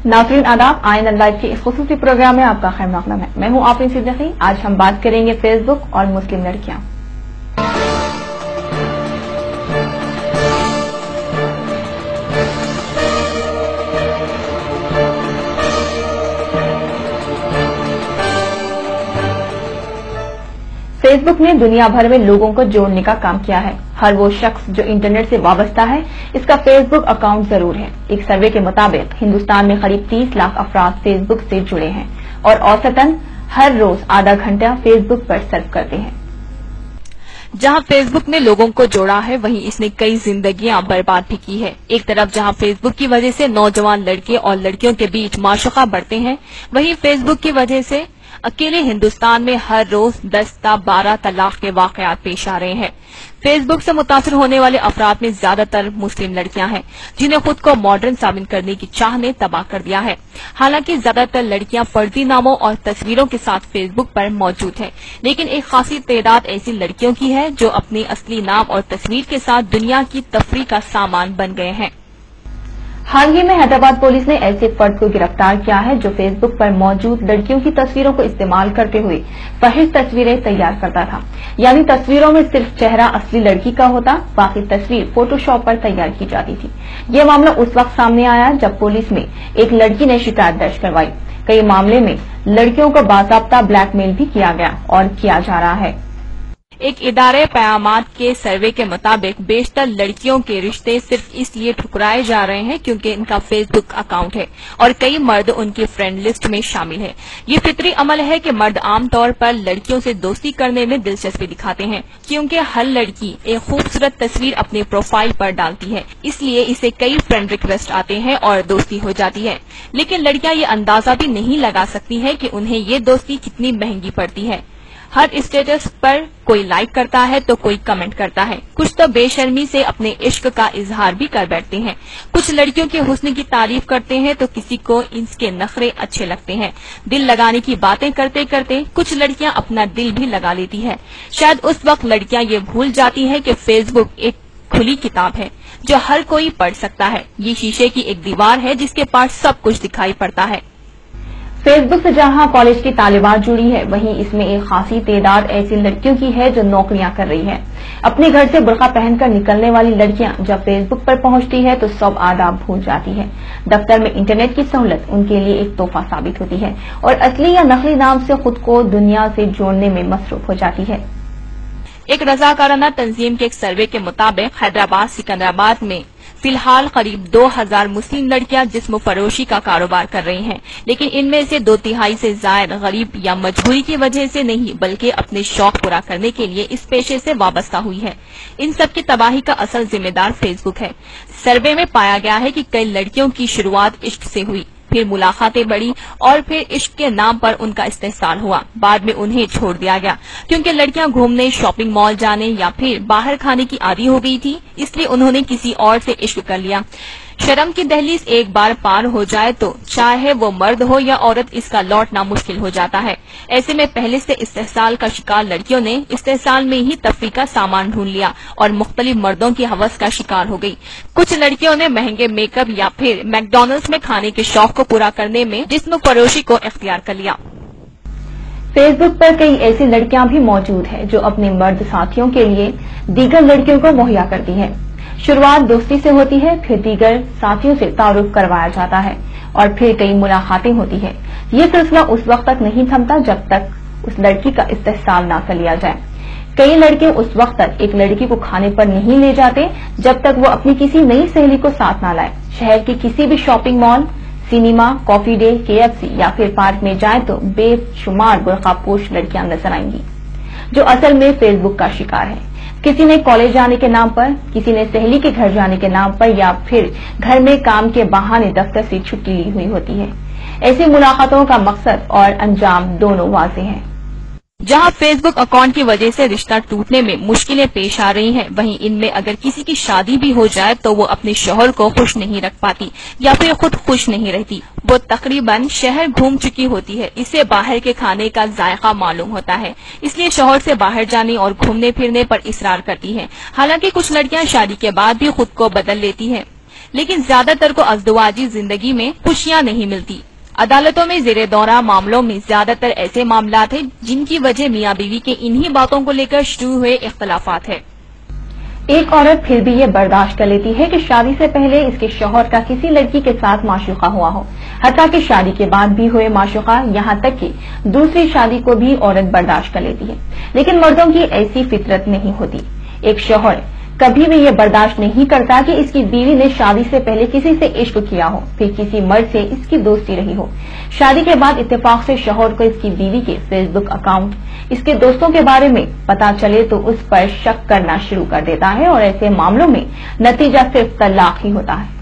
नाज़रीन आदाब, आइन लाइव के इस खुसूसी प्रोग्राम में आपका खैर मक़दम है। मैं हूँ आफरीन सिद्दीकी। आज हम बात करेंगे फेसबुक और मुस्लिम लड़कियां। फेसबुक ने दुनिया भर में लोगों को जोड़ने का काम किया है। हर वो शख्स जो इंटरनेट से वाबस्ता है, इसका फेसबुक अकाउंट जरूर है। एक सर्वे के मुताबिक हिंदुस्तान में करीब 30 लाख अफराद फेसबुक से जुड़े हैं और औसतन हर रोज आधा घंटा फेसबुक पर सर्फ करते हैं। जहां फेसबुक ने लोगों को जोड़ा है, वहीं इसने कई जिंदगियां बर्बाद भी की है। एक तरफ जहां फेसबुक की वजह से नौजवान लड़के और लड़कियों के बीच माशूका बढ़ते हैं, वहीं फेसबुक की वजह से अकेले हिंदुस्तान में हर रोज 10 ता 12 तलाक के वाकयात पेश आ रहे हैं। फेसबुक से मुतासिर होने वाले अफराद में ज्यादातर मुस्लिम लड़कियां हैं, जिन्हें खुद को मॉडर्न साबित करने की चाह ने तबाह कर दिया है। हालांकि ज्यादातर लड़कियां फर्जी नामों और तस्वीरों के साथ फेसबुक पर मौजूद हैं, लेकिन एक खासी तादाद ऐसी लड़कियों की है जो अपने असली नाम और तस्वीर के साथ दुनिया की तफरीह का सामान बन गए हैं। हाल ही में हैदराबाद पुलिस ने ऐसे फर्द को गिरफ्तार किया है जो फेसबुक पर मौजूद लड़कियों की तस्वीरों को इस्तेमाल करते हुए फहिश तस्वीरें तैयार करता था। यानी तस्वीरों में सिर्फ चेहरा असली लड़की का होता, बाकी तस्वीर फोटोशॉप पर तैयार की जाती थी। ये मामला उस वक्त सामने आया जब पुलिस में एक लड़की ने शिकायत दर्ज करवाई। कई मामले में लड़कियों को बाकायदा ब्लैकमेल भी किया गया और किया जा रहा है। एक इदारे पयामात के सर्वे के मुताबिक बेशतर लड़कियों के रिश्ते सिर्फ इसलिए ठुकराए जा रहे हैं क्योंकि इनका फेसबुक अकाउंट है और कई मर्द उनकी फ्रेंड लिस्ट में शामिल है। ये फितरी अमल है कि मर्द आमतौर पर लड़कियों से दोस्ती करने में दिलचस्पी दिखाते हैं, क्योंकि हर लड़की एक खूबसूरत तस्वीर अपने प्रोफाइल पर डालती है, इसलिए इसे कई फ्रेंड रिक्वेस्ट आते हैं और दोस्ती हो जाती है। लेकिन लड़कियां ये अंदाजा भी नहीं लगा सकती है कि उन्हें ये दोस्ती कितनी महंगी पड़ती है। हर स्टेटस पर कोई लाइक करता है तो कोई कमेंट करता है, कुछ तो बेशर्मी से अपने इश्क का इजहार भी कर बैठते हैं। कुछ लड़कियों के हुस्न की तारीफ करते हैं तो किसी को इसके नखरे अच्छे लगते हैं। दिल लगाने की बातें करते करते कुछ लड़कियां अपना दिल भी लगा लेती है। शायद उस वक्त लड़कियां ये भूल जाती है कि फेसबुक एक खुली किताब है जो हर कोई पढ़ सकता है। ये शीशे की एक दीवार है जिसके पास सब कुछ दिखाई पड़ता है। फेसबुक से जहां कॉलेज की तालिबात जुड़ी है, वहीं इसमें एक खासी तादाद ऐसी लड़कियों की है जो नौकरियां कर रही है। अपने घर से बुर्का पहनकर निकलने वाली लड़कियां जब फेसबुक पर पहुंचती है तो सब आदाब भूल जाती है। दफ्तर में इंटरनेट की सहूलत उनके लिए एक तोहफा साबित होती है और असली या नकली नाम से खुद को दुनिया से जोड़ने में मसरूफ हो जाती है। एक रजाकाराना तंजीम के एक सर्वे के मुताबिक हैदराबाद सिकंदराबाद में फिलहाल करीब 2000 मुस्लिम लड़कियां जिस्म फरोशी का कारोबार कर रही हैं, लेकिन इनमें से 2/3 से ज्यादा गरीब या मजबूरी की वजह से नहीं बल्कि अपने शौक पूरा करने के लिए इस पेशे से वाबस्ता हुई है। इन सब की तबाही का असल जिम्मेदार फेसबुक है। सर्वे में पाया गया है कि कई लड़कियों की शुरुआत इश्क से हुई, फिर मुलाकातें बढ़ी और फिर इश्क के नाम पर उनका इस्तेहसाल हुआ। बाद में उन्हें छोड़ दिया गया क्योंकि लड़कियां घूमने, शॉपिंग मॉल जाने या फिर बाहर खाने की आदी हो गई थी, इसलिए उन्होंने किसी और से इश्क कर लिया। शर्म की दहलीज एक बार पार हो जाए तो चाहे वो मर्द हो या औरत, इसका लौटना मुश्किल हो जाता है। ऐसे में पहले से इस्तेहसाल का शिकार लड़कियों ने इस्तेहसाल में ही तफरीह का सामान ढूंढ लिया और मुख्तलिफ मर्दों की हवस का शिकार हो गई। कुछ लड़कियों ने महंगे मेकअप या फिर मैकडॉनल्ड्स में खाने के शौक को पूरा करने में जिस्म फरोशी को इख्तियार कर लिया। फेसबुक पर कई ऐसी लड़कियां भी मौजूद है जो अपने मर्द साथियों के लिए दीगर लड़कियों को मुहैया करती है। शुरुआत दोस्ती से होती है, फिर दीगर साथियों से तारुफ करवाया जाता है और फिर कई मुलाकातें होती है। ये सिलसिला उस वक्त तक नहीं थमता जब तक उस लड़की का इस्तेहसाल न कर लिया जाए। कई लड़के उस वक्त तक एक लड़की को खाने पर नहीं ले जाते जब तक वो अपनी किसी नई सहेली को साथ न लाए। शहर के किसी भी shopping mall, cinema, coffee day, KFC या फिर पार्क में जाए तो बेशुमार बुर्कापोश लड़कियां नजर आएंगी जो असल में फेसबुक का शिकार है। किसी ने कॉलेज जाने के नाम पर, किसी ने सहेली के घर जाने के नाम पर या फिर घर में काम के बहाने दफ्तर से छुट्टी ली हुई होती है। ऐसी मुलाकातों का मकसद और अंजाम दोनों वाज़ेह हैं। जहां फेसबुक अकाउंट की वजह से रिश्ता टूटने में मुश्किलें पेश आ रही हैं, वहीं इनमें अगर किसी की शादी भी हो जाए तो वो अपने शौहर को खुश नहीं रख पाती या फिर खुद खुश नहीं रहती। वो तकरीबन शहर घूम चुकी होती है, इसे बाहर के खाने का जायका मालूम होता है, इसलिए शौहर से बाहर जाने और घूमने फिरने पर इसरार करती है। हालांकि कुछ लड़कियां शादी के बाद भी खुद को बदल लेती हैं। لیکن زیادہ تر کو ازدواجی زندگی میں خوشیاں نہیں ملتی۔ عدالتوں میں زیر دورہ معاملوں میں زیادہ تر ایسے معاملات ہیں جن کی وجہ میاں بیوی کے انہی باتوں کو لے کر شروع ہوئے اختلافات ہے۔ ایک عورت پھر بھی یہ برداشت کر لیتی ہے کہ شادی سے پہلے اس کے شوہر کا کسی لڑکی کے ساتھ معشوقہ ہوا ہو، حتیٰ کہ شادی کے بعد بھی ہوئے معشوقہ، یہاں تک کہ دوسری شادی کو بھی عورت برداشت کر لیتی ہے۔ لیکن مردوں کی ایسی فطرت نہیں ہوتی۔ ایک شوہر کبھی بھی یہ برداشت نہیں کرتا کہ اس کی بیوی نے شادی سے پہلے کسی سے عشق کیا ہو، پھر کسی مرد سے اس کی دوستی رہی ہو۔ شادی کے بعد اتفاق سے شوہر کو اس کی بیوی کے فیس بک اکاؤنٹ، اس کے دوستوں کے بارے میں پتا چلے تو اس پر شک کرنا شروع کر دیتا ہے، اور ایسے معاملوں میں نتیجہ صرف طلاق ہی ہوتا ہے۔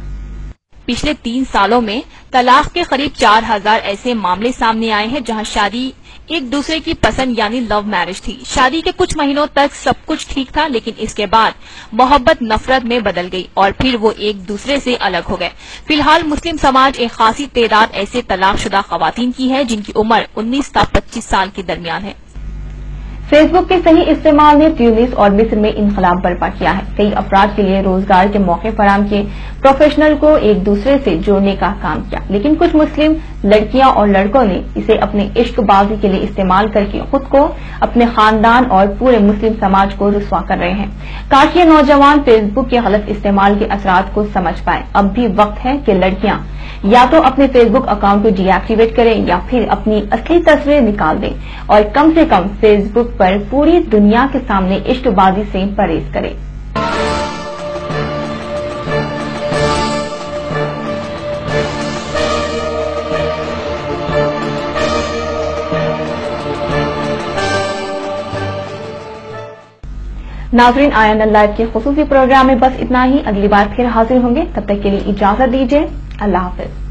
پچھلے 3 سالوں میں طلاق کے قریب 4000 ایسے معاملے سامنے آئے ہیں جہاں شادی ایک دوسرے کی پسند یعنی لو میرج تھی۔ شادی کے کچھ مہینوں تک سب کچھ ٹھیک تھا، لیکن اس کے بعد محبت نفرت میں بدل گئی اور پھر وہ ایک دوسرے سے الگ ہو گئے۔ فی الحال مسلم سماج ایک خاصی تعداد ایسے طلاق شدہ خواتین کی ہے جن کی عمر 19 تا 25 سال کے درمیان ہے۔ فیس بک کے صحیح استعمال نے تیونس اور مصر میں انقلاب برپا کیا ہے۔ کئی افراد کے لیے روزگار کے موقع فراہم کیے، پروفیشنل کو ایک دوسرے سے جوڑنے کا کام کیا، لیکن کچھ مسلم لڑکیاں اور لڑکوں نے اسے اپنے عشق بازی کے لیے استعمال کر کے خود کو، اپنے خاندان اور پورے مسلم سماج کو رسوا کر رہے ہیں۔ کاش یہ نوجوان فیس بک کے غلط استعمال کے اثرات کو سمجھ پائیں۔ اب بھی وقت ہے کہ لڑکیاں یا تو اپنے فیس بک اکاؤنٹ کو ڈی ایکٹیویٹ کریں یا پھر اپنی اصلی تصویریں نکال دیں، اور کم سے کم فیس بک پر پوری دنیا کے سامنے عشق بازی سے پرہیز کریں۔ ناظرین، آئین لائیو کے خصوصی پروگرام میں بس اتنا ہی۔ اگلی بار پھر حاضر ہوں گے، تب تک کے لیے اجازت دیجیے۔ اللہ حافظ۔